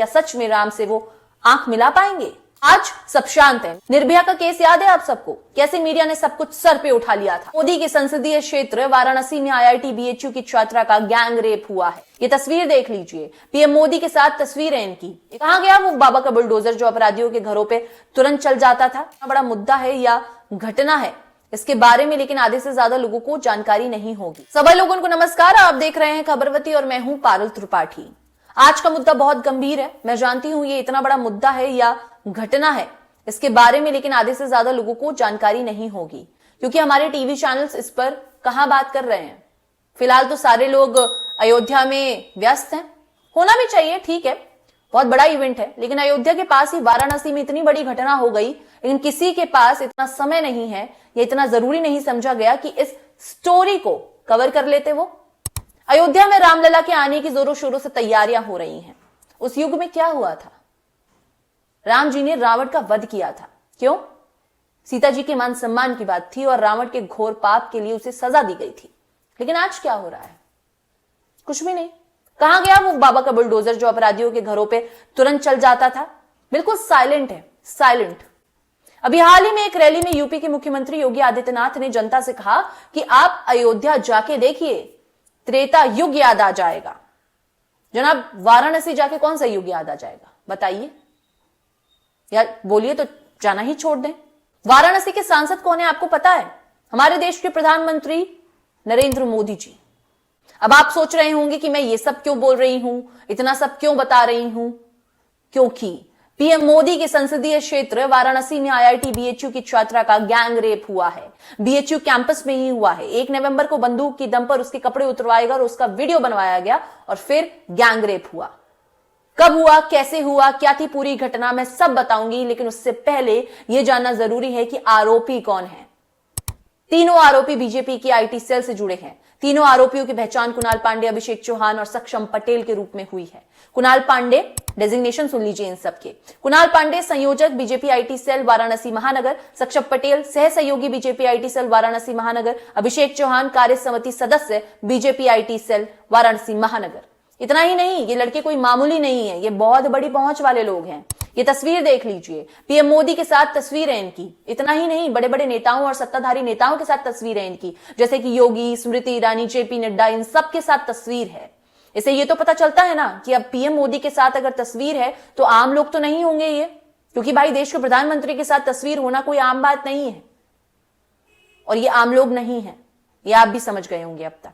क्या सच में राम से वो आंख मिला पाएंगे? आज सब शांत है। निर्भया का केस याद है आप सबको, कैसे मीडिया ने सब कुछ सर पे उठा लिया था। मोदी के संसदीय क्षेत्र वाराणसी में IIT BHU की छात्रा का गैंग रेप हुआ है। ये तस्वीर देख लीजिए, पीएम मोदी के साथ तस्वीर है इनकी। कहां गया वो बाबा का बुलडोजर जो अपराधियों के घरों पे तुरंत चल जाता था? बड़ा मुद्दा है या घटना है इसके बारे में लेकिन आधे से ज्यादा लोगों को जानकारी नहीं होगी। सभी लोगों को नमस्कार, आप देख रहे हैं खबरवती और मैं हूं पारुल त्रिपाठी। आज का मुद्दा बहुत गंभीर है, मैं जानती हूं ये इतना बड़ा मुद्दा है या घटना है इसके बारे में लेकिन आधे से ज्यादा लोगों को जानकारी नहीं होगी, क्योंकि हमारे टीवी चैनल्स इस पर कहां बात कर रहे हैं। फिलहाल तो सारे लोग अयोध्या में व्यस्त हैं, होना भी चाहिए, ठीक है, बहुत बड़ा इवेंट है, लेकिन अयोध्या के पास ही वाराणसी में इतनी बड़ी घटना हो गई, लेकिन किसी के पास इतना समय नहीं है या इतना जरूरी नहीं समझा गया कि इस स्टोरी को कवर कर लेते। वो अयोध्या में रामलला के आने की जोरों शोरों से तैयारियां हो रही हैं। उस युग में क्या हुआ था? राम जी ने रावण का वध किया था। क्यों? सीता जी के मान सम्मान की बात थी और रावण के घोर पाप के लिए उसे सजा दी गई थी। लेकिन आज क्या हो रहा है? कुछ भी नहीं। कहां गया वो बाबा का बुलडोजर जो अपराधियों के घरों पे तुरंत चल जाता था? बिल्कुल साइलेंट है, साइलेंट। अभी हाल ही में एक रैली में यूपी के मुख्यमंत्री योगी आदित्यनाथ ने जनता से कहा कि आप अयोध्या जाके देखिए, त्रेता युग याद आ जाएगा। जनाब, वाराणसी जाके कौन सा युग याद आ जाएगा बताइए? यार बोलिए तो जाना ही छोड़ दें। वाराणसी के सांसद कौन है आपको पता है? हमारे देश के प्रधानमंत्री नरेंद्र मोदी जी। अब आप सोच रहे होंगे कि मैं ये सब क्यों बोल रही हूं, इतना सब क्यों बता रही हूं? क्योंकि पीएम मोदी के संसदीय क्षेत्र वाराणसी में IIT BHU की छात्रा का गैंग रेप हुआ है। BHU कैंपस में ही हुआ है। 1 नवंबर को बंदूक की दम पर उसके कपड़े उतरवाए गए और उसका वीडियो बनवाया गया और फिर गैंग रेप हुआ। कब हुआ, कैसे हुआ, क्या थी पूरी घटना, मैं सब बताऊंगी, लेकिन उससे पहले यह जानना जरूरी है कि आरोपी कौन है। तीनों आरोपी बीजेपी की IT सेल से जुड़े हैं। तीनों आरोपियों की पहचान कुणाल पांडे, अभिषेक चौहान और सक्षम पटेल के रूप में हुई है। कुणाल पांडे, डेजिग्नेशन सुन लीजिए इन सबके। कुणाल पांडे संयोजक बीजेपी IT सेल वाराणसी महानगर, सक्षम पटेल सह सहयोगी बीजेपी IT सेल वाराणसी महानगर, अभिषेक चौहान कार्य समिति सदस्य बीजेपी IT सेल वाराणसी महानगर। इतना ही नहीं, ये लड़के कोई मामूली नहीं है, ये बहुत बड़ी पहुंच वाले लोग हैं। ये तस्वीर देख लीजिए, पीएम मोदी के साथ तस्वीर है इनकी। इतना ही नहीं, बड़े बड़े नेताओं और सत्ताधारी नेताओं के साथ तस्वीर है इनकी, जैसे कि योगी, स्मृति ईरानी, JP नड्डा, इन सब के साथ तस्वीर है। इससे ये तो पता चलता है ना कि अब पीएम मोदी के साथ अगर तस्वीर है तो आम लोग तो नहीं होंगे ये, क्योंकि भाई देश के प्रधानमंत्री के साथ तस्वीर होना कोई आम बात नहीं है। और ये आम लोग नहीं है, ये आप भी समझ गए होंगे अब तक।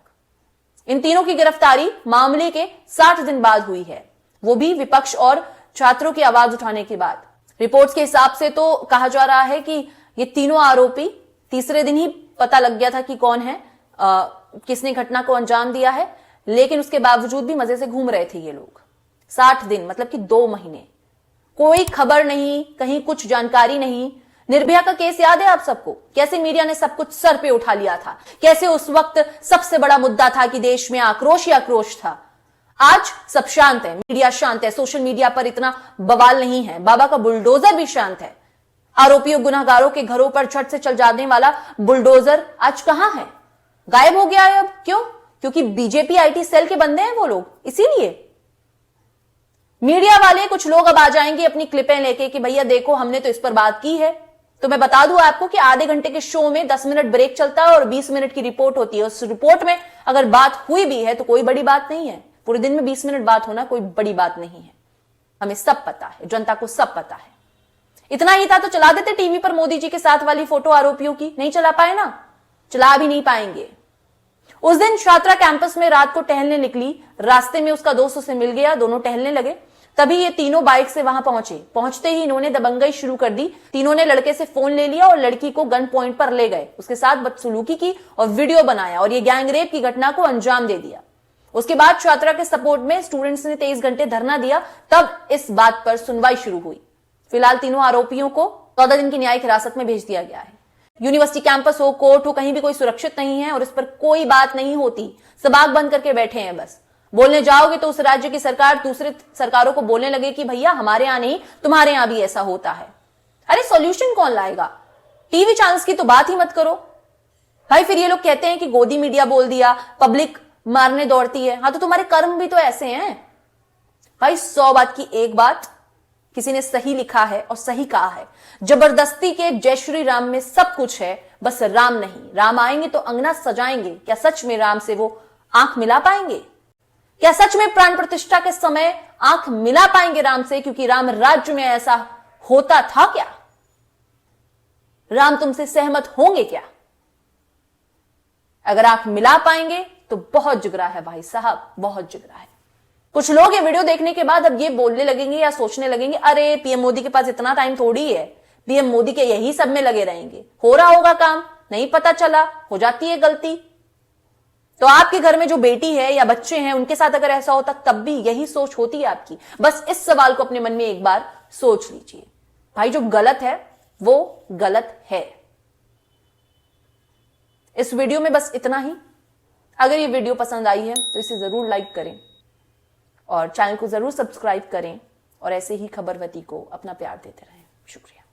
इन तीनों की गिरफ्तारी मामले के 60 दिन बाद हुई है, वो भी विपक्ष और छात्रों की आवाज उठाने के बाद। रिपोर्ट्स के हिसाब से तो कहा जा रहा है कि ये तीनों आरोपी तीसरे दिन ही पता लग गया था कि कौन है, किसने घटना को अंजाम दिया है, लेकिन उसके बावजूद भी मजे से घूम रहे थे ये लोग। 60 दिन मतलब कि 2 महीने, कोई खबर नहीं, कहीं कुछ जानकारी नहीं। निर्भया का केस याद है आप सबको, कैसे मीडिया ने सब कुछ सर पे उठा लिया था, कैसे उस वक्त सबसे बड़ा मुद्दा था कि देश में आक्रोश ही आक्रोश था। आज सब शांत है, मीडिया शांत है, सोशल मीडिया पर इतना बवाल नहीं है, बाबा का बुलडोजर भी शांत है। आरोपियों गुनाहगारों के घरों पर झट से चल जाने वाला बुलडोजर आज कहां है? गायब हो गया है। अब क्यों? क्योंकि बीजेपी IT सेल के बंदे हैं वो लोग, इसीलिए मीडिया वाले कुछ लोग अब आ जाएंगे अपनी क्लिपें लेके कि भैया देखो हमने तो इस पर बात की है। तो मैं बता दूं आपको कि आधे घंटे के शो में 10 मिनट ब्रेक चलता है और 20 मिनट की रिपोर्ट होती है। उस रिपोर्ट में अगर बात हुई भी है तो कोई बड़ी बात नहीं है। पूरे दिन में 20 मिनट बात होना कोई बड़ी बात नहीं है, हमें सब पता है, जनता को सब पता है। इतना ही था तो चला देते टीवी पर मोदी जी के साथ वाली फोटो आरोपियों की, नहीं चला पाए ना, चला भी नहीं पाएंगे। उस दिन छात्रा कैंपस में रात को टहलने निकली, रास्ते में उसका दोस्त उसे मिल गया, दोनों टहलने लगे। तभी ये तीनों बाइक से वहां पहुंचे। पहुंचते ही इन्होंने दबंगई शुरू कर दी। तीनों ने लड़के से फोन ले लिया और लड़की को गन पॉइंट पर ले गए, उसके साथ बदसलूकी की और वीडियो बनाया और ये गैंग रेप की घटना को अंजाम दे दिया। उसके बाद छात्रा के सपोर्ट में स्टूडेंट्स ने 23 घंटे धरना दिया, तब इस बात पर सुनवाई शुरू हुई। फिलहाल तीनों आरोपियों को 14 दिन की न्यायिक हिरासत में भेज दिया गया है। यूनिवर्सिटी कैंपस हो, कोर्ट हो, कहीं भी कोई सुरक्षित नहीं है और इस पर कोई बात नहीं होती। सब आंख बंद करके बैठे हैं बस। बोलने जाओगे तो उस राज्य की सरकार दूसरे सरकारों को बोलने लगे कि भैया हमारे यहां नहीं, तुम्हारे यहां भी ऐसा होता है। अरे सॉल्यूशन कौन लाएगा? टीवी चैनल्स की तो बात ही मत करो भाई। फिर ये लोग कहते हैं कि गोदी मीडिया बोल दिया, पब्लिक मारने दौड़ती है। हाँ तो तुम्हारे कर्म भी तो ऐसे हैं। भाई 100 बात की एक बात किसी ने सही लिखा है और सही कहा है। जबरदस्ती के जय श्री राम में सब कुछ है, बस राम नहीं। राम आएंगे तो अंगना सजाएंगे। क्या सच में राम से वो आंख मिला पाएंगे? क्या सच में प्राण प्रतिष्ठा के समय आंख मिला पाएंगे राम से? क्योंकि राम राज्य में ऐसा होता था क्या? राम तुमसे सहमत होंगे क्या? अगर आंख मिला पाएंगे तो बहुत जिगरा है भाई साहब, बहुत जिगरा है। कुछ लोग ये वीडियो देखने के बाद अब ये बोलने लगेंगे या सोचने लगेंगे, अरे पीएम मोदी के पास इतना टाइम थोड़ी है, पीएम मोदी के यही सब में लगे रहेंगे, हो रहा होगा काम, नहीं पता चला, हो जाती है गलती। तो आपके घर में जो बेटी है या बच्चे हैं उनके साथ अगर ऐसा होता तब भी यही सोच होती है आपकी? बस इस सवाल को अपने मन में एक बार सोच लीजिए। भाई जो गलत है वो गलत है। इस वीडियो में बस इतना ही। अगर ये वीडियो पसंद आई है तो इसे जरूर लाइक करें और चैनल को जरूर सब्सक्राइब करें और ऐसे ही खबरवती को अपना प्यार देते रहें। शुक्रिया।